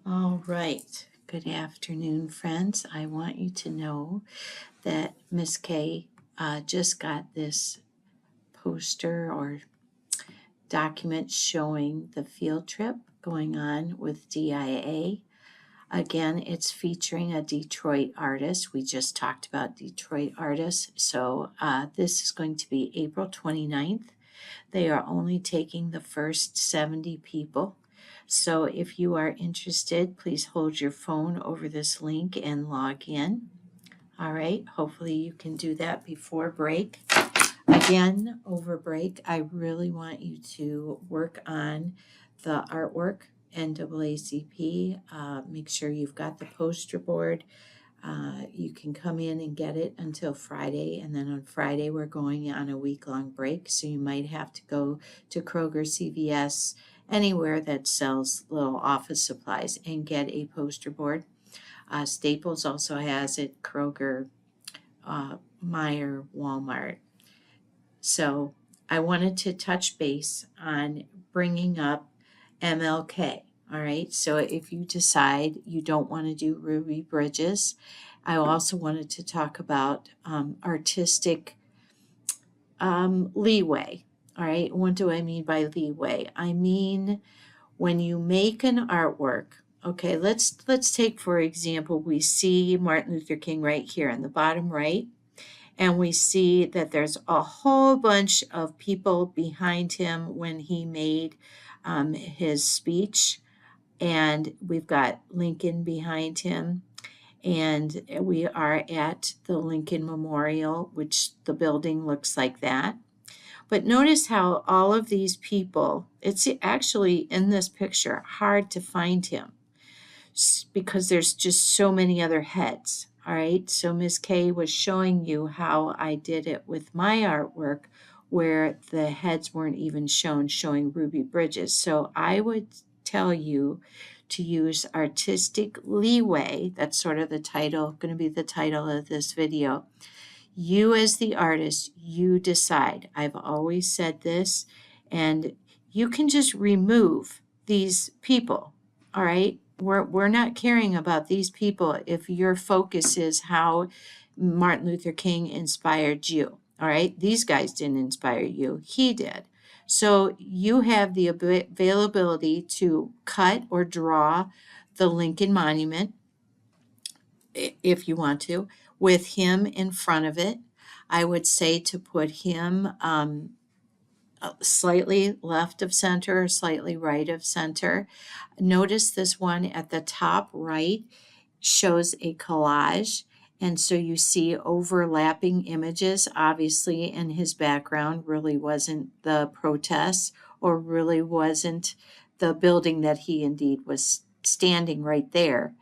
All right. Good afternoon, friends. I want you to know that Miss Kay just got this poster or document showing the field trip going on with DIA. Again, it's featuring a Detroit artist. We just talked about Detroit artists. So this is going to be April 29th. They are only taking the first 70 people. So if you are interested, please hold your phone over this link and log in. All right, hopefully you can do that before break. Again, over break, I really want you to work on the artwork, NAACP. Make sure you've got the poster board. You can come in and get it until Friday, and then on Friday we're going on a week-long break, so you might have to go to Kroger, CVS, anywhere that sells little office supplies and get a poster board. Staples also has it, Kroger, Meijer, Walmart. So I wanted to touch base on bringing up MLK. All right, so if you decide you don't want to do Ruby Bridges, I also wanted to talk about artistic leeway. All right, what do I mean by leeway? I mean when you make an artwork. Okay, let's take for example, we see Martin Luther King right here in the bottom right, and we see that there's a whole bunch of people behind him when he made his speech, and we've got Lincoln behind him, and we are at the Lincoln Memorial, which the building looks like that. But notice how all of these people, it's actually in this picture hard to find him because there's just so many other heads. All right, so Miss Kay was showing you how I did it with my artwork where the heads weren't even shown, showing Ruby Bridges. So I would tell you to use artistic leeway. That's sort of the title, going to be the title of this video. You as the artist, you decide. I've always said this, and you can just remove these people. All right, we're not caring about these people if your focus is how Martin Luther King inspired you. All right, these guys didn't inspire you, he did. So you have the availability to cut or draw the Lincoln Monument if you want to, with him in front of it. I would say to put him slightly left of center or slightly right of center. Notice this one at the top right shows a collage. And so you see overlapping images, obviously, in his background really wasn't the protests or really wasn't the building that he indeed was standing right there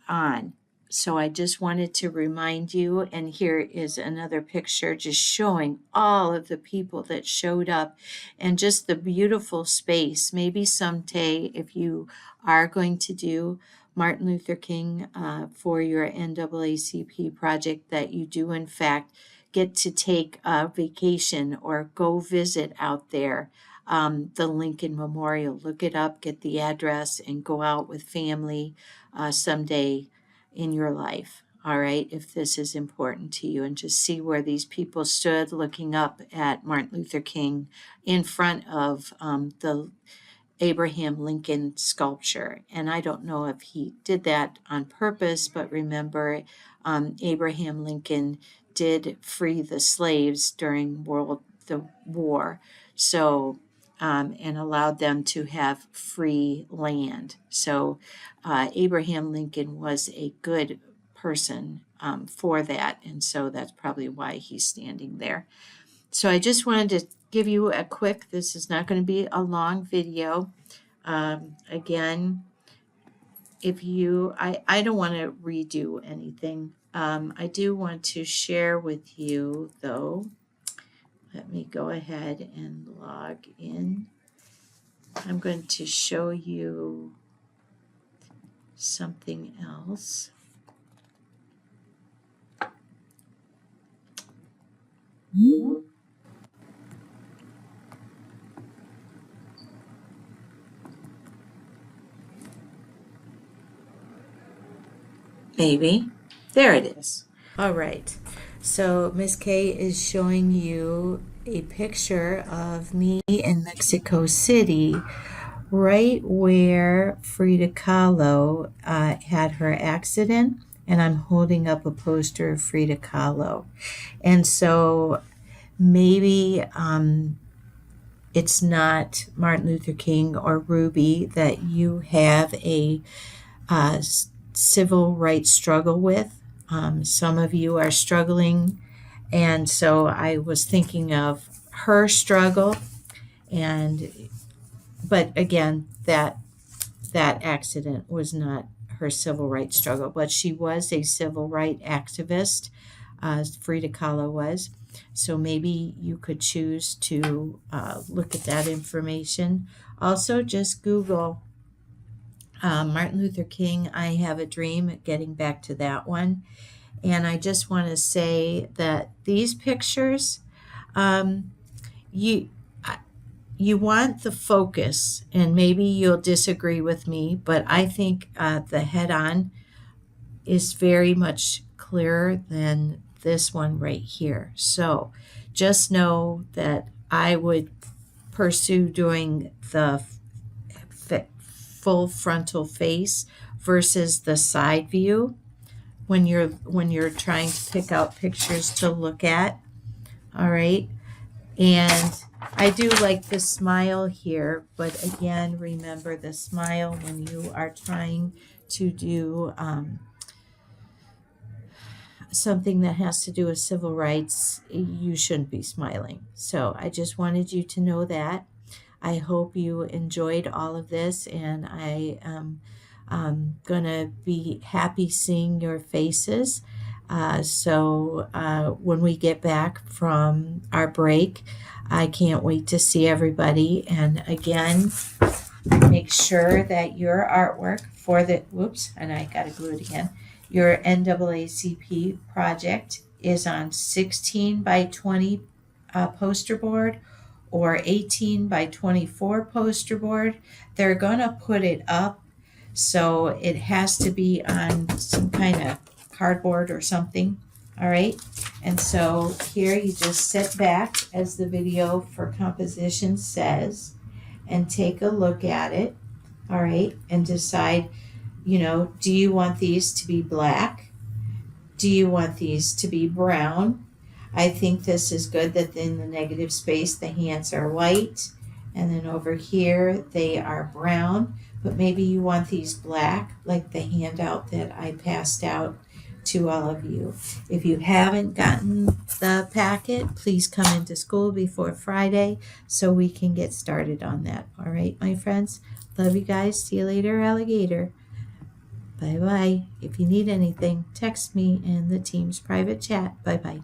on. So I just wanted to remind you, and here is another picture just showing all of the people that showed up and just the beautiful space. Maybe someday, if you are going to do Martin Luther King for your NAACP project, that you do in fact get to take a vacation or go visit out there. The Lincoln Memorial, look it up, get the address, and go out with family someday in your life. All right, if this is important to you, and just see where these people stood looking up at Martin Luther King in front of the Abraham Lincoln sculpture. And I don't know if he did that on purpose, but remember, Abraham Lincoln did free the slaves during the war. So, and allowed them to have free land. So Abraham Lincoln was a good person for that. And so that's probably why he's standing there. So I just wanted to give you a quick, this is not going to be a long video. Again, if you, I don't want to redo anything. I do want to share with you though. Let me go ahead and log in. I'm going to show you something else. Maybe. There it is. All right. So Miss K is showing you a picture of me in Mexico City, right where Frida Kahlo had her accident, and I'm holding up a poster of Frida Kahlo. And so maybe it's not Martin Luther King or Ruby that you have a civil rights struggle with. Some of you are struggling, and so I was thinking of her struggle, but again, that accident was not her civil rights struggle, but she was a civil rights activist. Frida Kahlo was. So maybe you could choose to look at that information. Also, just Google Martin Luther King, I Have a Dream, getting back to that one. And I just want to say that these pictures, um, you you want the focus, and maybe you'll disagree with me, but I think the head-on is very much clearer than this one right here. So just know that I would pursue doing the full frontal face versus the side view when you're trying to pick out pictures to look at. All right. And I do like the smile here, but again, remember the smile when you are trying to do something that has to do with civil rights, you shouldn't be smiling. So I just wanted you to know that. I hope you enjoyed all of this, and I am going to be happy seeing your faces. So when we get back from our break, I can't wait to see everybody. And again, make sure that your artwork for the, whoops, and I got to glue it again, your NAACP project is on 16 by 20 poster board or 18 by 24 poster board. They're going to put it up, so it has to be on some kind of cardboard or something. All right. And so here you just sit back, as the video for composition says, and take a look at it. All right. And decide, do you want these to be black? Do you want these to be brown? I think this is good that in the negative space, the hands are white. And then over here, they are brown. But maybe you want these black, like the handout that I passed out to all of you. If you haven't gotten the packet, please come into school before Friday so we can get started on that. All right, my friends. Love you guys. See you later, alligator. Bye-bye. If you need anything, text me in the team's private chat. Bye-bye.